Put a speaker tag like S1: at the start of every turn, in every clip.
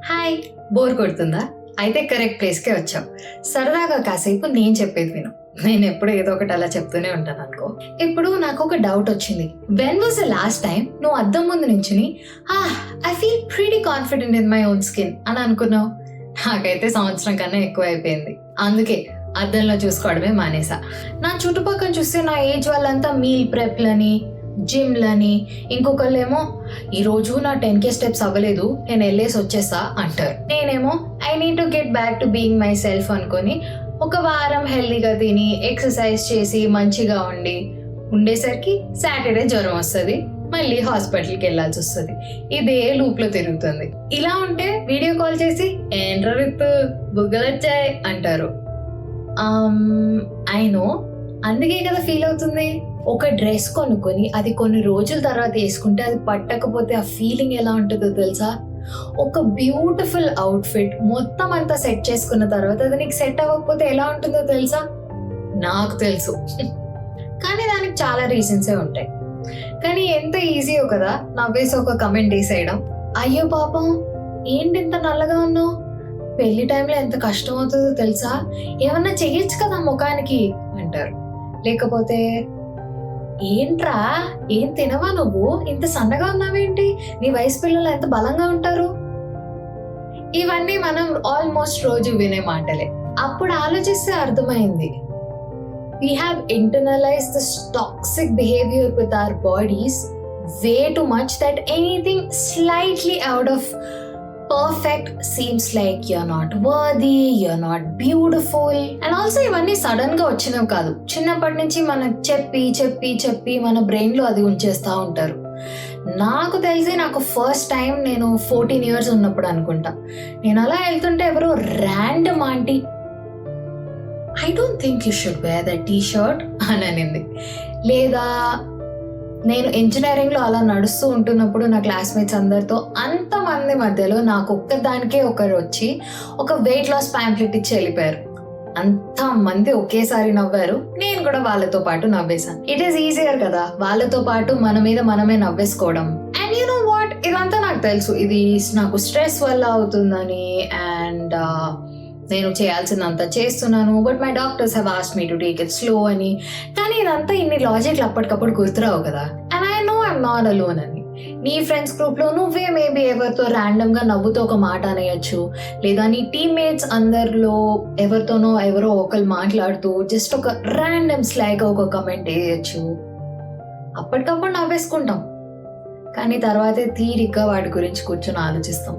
S1: Hi, bore కొడుతుందా? అయితే correct ప్లేస్కే వచ్చావు. సరదాగా కాసేపు నేను చెప్పేది విను. నేను ఎప్పుడు ఏదో ఒకటి అలా చెప్తూనే ఉంటాను అనుకో. ఇప్పుడు నాకు ఒక డౌట్ వచ్చింది. When was the last time నువ్వు అద్దం ముందు నుంచుని I feel pretty confident in my own skin అని అనుకున్నావు? నాకైతే సంవత్సరం కన్నా ఎక్కువ అయిపోయింది. అందుకే అద్దంలో చూసుకోవడమే మానేసా. నా చుట్టుపక్కల చూస్తే నా ఏజ్ వాళ్ళంతా మీల్ ప్రెప్లని, జిమ్లని, ఇంకొకళ్ళేమో ఈరోజు నా 10K స్టెప్స్ అవ్వలేదు, నేను వెళ్ళేసి వచ్చేస్తా అంటారు. నేనేమో I need to get back to being my self అనుకొని ఒక వారం హెల్దీగా తిని ఎక్సర్సైజ్ చేసి మంచిగా ఉండేసరికి సాటర్డే జ్వరం వస్తుంది, మళ్ళీ హాస్పిటల్కి వెళ్ళాల్సి వస్తుంది. ఇదే లూప్లో తిరుగుతుంది. ఇలా ఉంటే వీడియో కాల్ చేసి ఏంట్రా విత్ బుగ్గలు వచ్చాయి అంటారు. ఐ నో, అందుకే కదా ఫీల్ అవుతుంది. ఒక డ్రెస్ కొనుక్కొని అది కొన్ని రోజుల తర్వాత వేసుకుంటే అది పట్టకపోతే ఆ ఫీలింగ్ ఎలా ఉంటుందో తెలుసా? ఒక బ్యూటిఫుల్ అవుట్ఫిట్ మొత్తం అంతా సెట్ చేసుకున్న తర్వాత అది నీకు సెట్ అవ్వకపోతే ఎలా ఉంటుందో తెలుసా? నాకు తెలుసు. కానీ దానికి చాలా రీజన్సే ఉంటాయి. కానీ ఎంత ఈజీయో కదా నవ్వేసి ఒక కమెంట్ వేసేయడం. అయ్యో పాపం, ఏంటి ఇంత నల్లగా ఉన్నావు, పెళ్లి టైంలో ఎంత కష్టం అవుతుందో తెలుసా, ఏమన్నా చెయ్యొచ్చు కదా ముఖానికి అంటారు. లేకపోతే ఏంట్రా, ఏం తినవా నువ్వు, ఇంత సన్నగా ఉన్నావేంటి, నీ వయసు పిల్లలు ఎంత బలంగా ఉంటారు. ఇవన్నీ మనం ఆల్మోస్ట్ రోజు వినే మాటలే. అప్పుడు ఆలోచిస్తే అర్థమైంది, we have internalized this toxic behavior with our bodies way too much that anything slightly out of perfect seems like you're not worthy, you're not beautiful. And also ఇవన్నీ సడన్ గా వచ్చినవి కాదు, చిన్నప్పటి నుంచి మనకు చెప్పి చెప్పి చెప్పి మన బ్రెయిన్ లో అది ఉంచేస్తా ఉంటారు. నాకు తెలిసి నాకు ఫస్ట్ టైం నేను 14 years ఉన్నప్పుడు అనుకుంటా, నేను అలా వెళ్తుంటే ఎవరో random aunty I don't think you should wear that T-shirt అని అనింది. లేదా నేను ఇంజనీరింగ్లో అలా నడుస్తూ ఉంటున్నప్పుడు నా క్లాస్మేట్స్ అందరితో అంతమంది మధ్యలో నాకు ఒక్కదానికే ఒకరు వచ్చి ఒక వెయిట్ లాస్ ప్యాంప్లెట్ ఇచ్చి వెళ్ళిపోయారు. అంతమంది ఒకేసారి నవ్వారు, నేను కూడా వాళ్ళతో పాటు నవ్వేశాను. ఇట్ ఈస్ ఈజియర్ కదా వాళ్ళతో పాటు మన మీద మనమే నవ్వేసుకోవడం. అండ్ యూ నో వాట్, ఇదంతా నాకు తెలుసు, ఇది నాకు స్ట్రెస్ వల్ల అవుతుందని. అండ్ నేను చేయాల్సిందంతా చేస్తున్నాను, but my doctors have asked me to take it slow అని. కానీ ఇదంతా ఇన్ని లాజిక్లు అప్పటికప్పుడు గుర్తురావు కదా. And I know I'm not alone అని. నీ ఫ్రెండ్స్ గ్రూప్లో నువ్వే మేబీ ఎవరితో ర్యాండమ్గా నవ్వుతో ఒక మాట అనేయచ్చు, లేదా నీ టీమ్మేట్స్ అందరిలో ఎవరితోనో ఎవరో ఒకరు మాట్లాడుతూ జస్ట్ ఒక ర్యాండమ్ స్లాగ్ ఒక కమెంట్ వేయచ్చు. అప్పటికప్పుడు నవ్వేసుకుంటాం, కానీ తర్వాతే తీరిగ్గా వాటి గురించి కూర్చొని ఆలోచిస్తాం.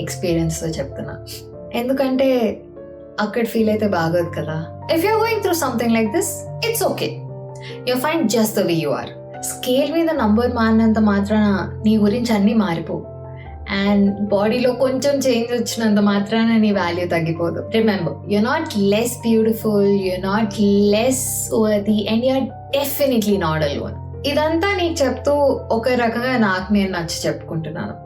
S1: ఎక్స్పీరియన్స్తో చెప్తున్నా, ఎందుకంటే అక్కడ ఫీల్ అయితే బాగోదు కదా. If you're going through something like this, it's okay, you're fine just the way you are. Scale మీద నంబర్ మారినంత మాత్రాన నీ గురించి అన్నీ మారిపోవు. అండ్ బాడీలో కొంచెం చేంజ్ వచ్చినంత మాత్రాన నీ వాల్యూ తగ్గిపోదు. Remember, you're not less beautiful, you're not less worthy, and you're definitely not alone. ఇదంతా నీకు చెప్తూ ఒక రకంగా నాకు నేను నచ్చి చెప్పుకుంటున్నాను.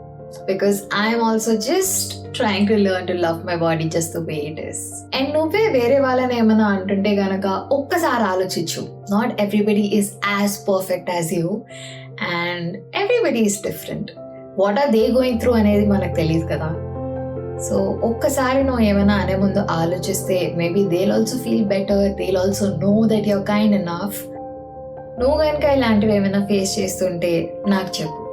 S1: Because I am also just trying to learn to love my body just the way it is. And నువ్వే వేరే వాళ్ళని ఏమైనా అంటుంటే గనక ఒక్కసారి ఆలోచించు. Not everybody is as perfect as you and everybody is different. What are they going through అనేది మనకు తెలియదు కదా. సో ఒక్కసారి నువ్వు ఏమైనా అనే ముందు ఆలోచిస్తే maybe they'll also feel better, they'll also know that you're kind enough. నువ్వు కనుక ఇలాంటివి ఏమైనా ఫేస్ చేస్తుంటే నాకు చెప్పు.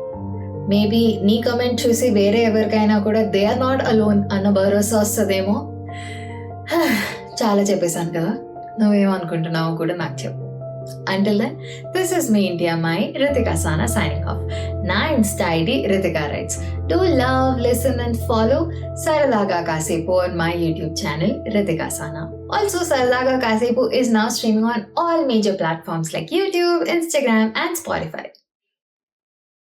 S1: మేబీ నీ కమెంట్ చూసి వేరే ఎవరికైనా కూడా దే ఆర్ నాట్ అలోన్ అన్న భరోసా వస్తుందేమో. చాలా చెప్పేశాను కదా, నువ్వేమనుకుంటున్నావు కూడా నాకు చెప్పు. Until then, this is me, India Mai, Ritika Sana signing off. Na Insta ID Ritika Writes. Do love, listen and follow Saradaga Kasepu on my YouTube channel Ritika Sana. Also, Saradaga Kasepu is now streaming on all major platforms like YouTube, Instagram and Spotify.